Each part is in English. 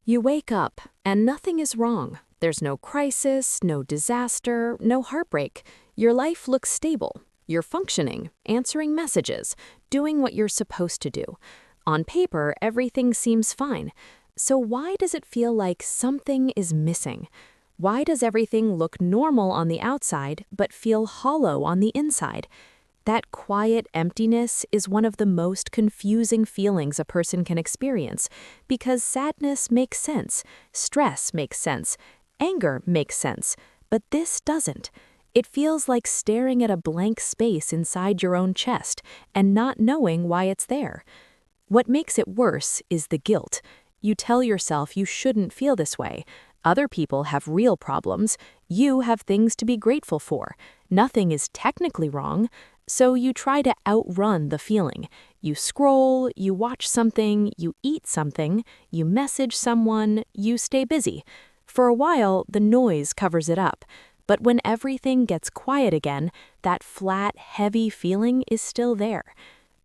You wake up, and nothing is wrong. There's no crisis, no disaster, no heartbreak. Your life looks stable. You're functioning, answering messages, doing what you're supposed to do. On paper, everything seems fine. So why does it feel like something is missing? Why does everything look normal on the outside but feel hollow on the inside? That quiet emptiness is one of the most confusing feelings a person can experience because sadness makes sense, stress makes sense, anger makes sense, but this doesn't. It feels like staring at a blank space inside your own chest and not knowing why it's there. What makes it worse is the guilt. You tell yourself you shouldn't feel this way. Other people have real problems. You have things to be grateful for. Nothing is technically wrong. So you try to outrun the feeling. You scroll, you watch something, you eat something, you message someone, you stay busy. For a while, the noise covers it up. But when everything gets quiet again, that flat, heavy feeling is still there.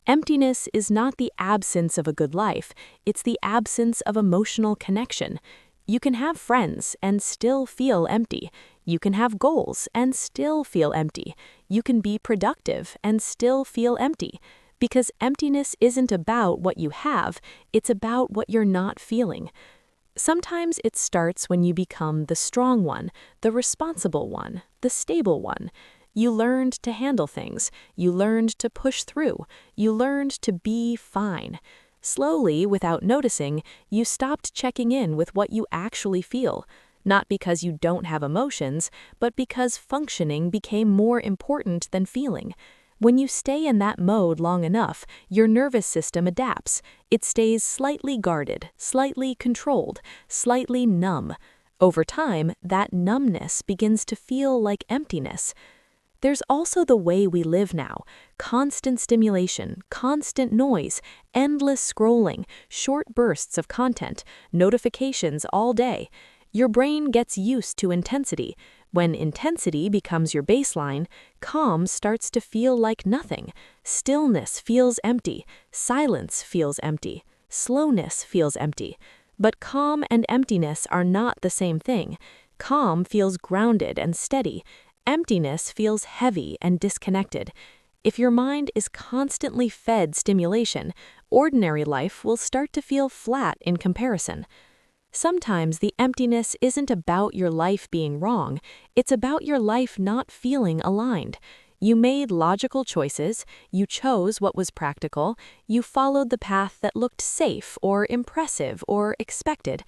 Emptiness is not the absence of a good life, it's the absence of emotional connection. You can have friends and still feel empty. You can have goals and still feel empty. You can be productive and still feel empty. Because emptiness isn't about what you have, it's about what you're not feeling. Sometimes it starts when you become the strong one, the responsible one, the stable one. You learned to handle things. You learned to push through. You learned to be fine. Slowly, without noticing, you stopped checking in with what you actually feel, not because you don't have emotions, but because functioning became more important than feeling. When you stay in that mode long enough, your nervous system adapts. It stays slightly guarded, slightly controlled, slightly numb. Over time, that numbness begins to feel like emptiness. There's also the way we live now. Constant stimulation, constant noise, endless scrolling, short bursts of content, notifications all day. Your brain gets used to intensity. When intensity becomes your baseline, calm starts to feel like nothing. Stillness feels empty. Silence feels empty. Slowness feels empty. But calm and emptiness are not the same thing. Calm feels grounded and steady. Emptiness feels heavy and disconnected. If your mind is constantly fed stimulation, ordinary life will start to feel flat in comparison. Sometimes the emptiness isn't about your life being wrong, it's about your life not feeling aligned. You made logical choices, you chose what was practical, you followed the path that looked safe or impressive or expected.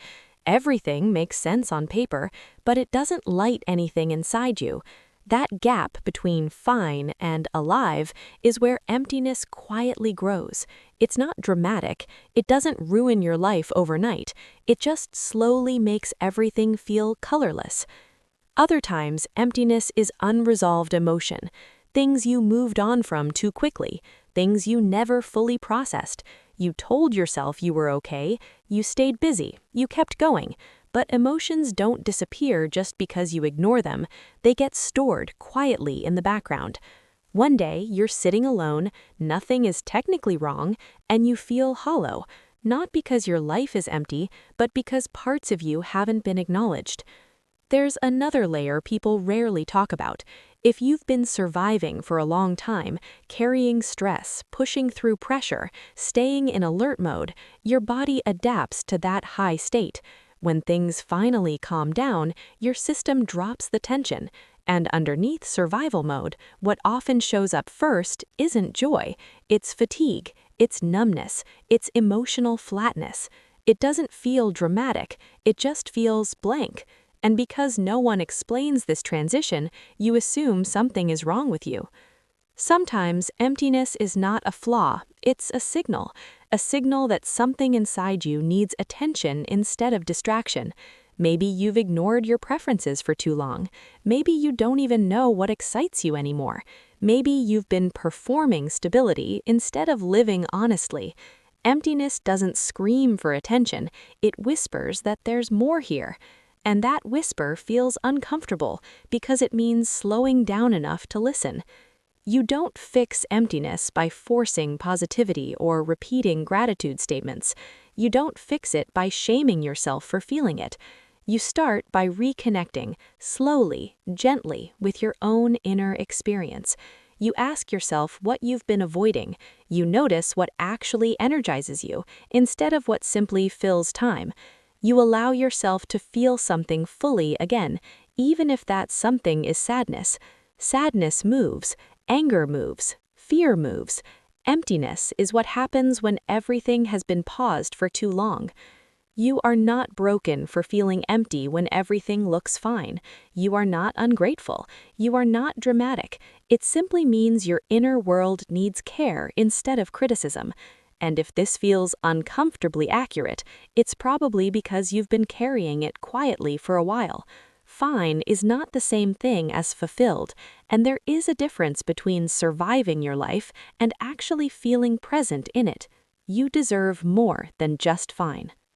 Everything makes sense on paper, but it doesn't light anything inside you. That gap between fine and alive is where emptiness quietly grows. It's not dramatic. It doesn't ruin your life overnight. It just slowly makes everything feel colorless. Other times, emptiness is unresolved emotion. Things you moved on from too quickly. Things you never fully processed. You told yourself you were okay. You stayed busy. You kept going. But emotions don't disappear just because you ignore them. They get stored quietly in the background. One day, you're sitting alone, nothing is technically wrong, and you feel hollow, not because your life is empty, but because parts of you haven't been acknowledged. There's another layer people rarely talk about. If you've been surviving for a long time, carrying stress, pushing through pressure, staying in alert mode, your body adapts to that high state. When things finally calm down, your system drops the tension. And underneath survival mode, what often shows up first isn't joy. It's fatigue, it's numbness, it's emotional flatness. It doesn't feel dramatic, it just feels blank. And because no one explains this transition, you assume something is wrong with you. Sometimes emptiness is not a flaw, it's a signal that something inside you needs attention instead of distraction. Maybe you've ignored your preferences for too long. Maybe you don't even know what excites you anymore. Maybe you've been performing stability instead of living honestly. Emptiness doesn't scream for attention, it whispers that there's more here. And that whisper feels uncomfortable because it means slowing down enough to listen. You don't fix emptiness by forcing positivity or repeating gratitude statements. You don't fix it by shaming yourself for feeling it. You start by reconnecting, slowly, gently, with your own inner experience. You ask yourself what you've been avoiding. You notice what actually energizes you, instead of what simply fills time. You allow yourself to feel something fully again, even if that something is sadness. Sadness moves. Anger moves, fear moves. Emptiness is what happens when everything has been paused for too long. You are not broken for feeling empty when everything looks fine. You are not ungrateful. You are not dramatic. It simply means your inner world needs care instead of criticism. And if this feels uncomfortably accurate, it's probably because you've been carrying it quietly for a while. Fine is not the same thing as fulfilled, and there is a difference between surviving your life and actually feeling present in it. You deserve more than just fine.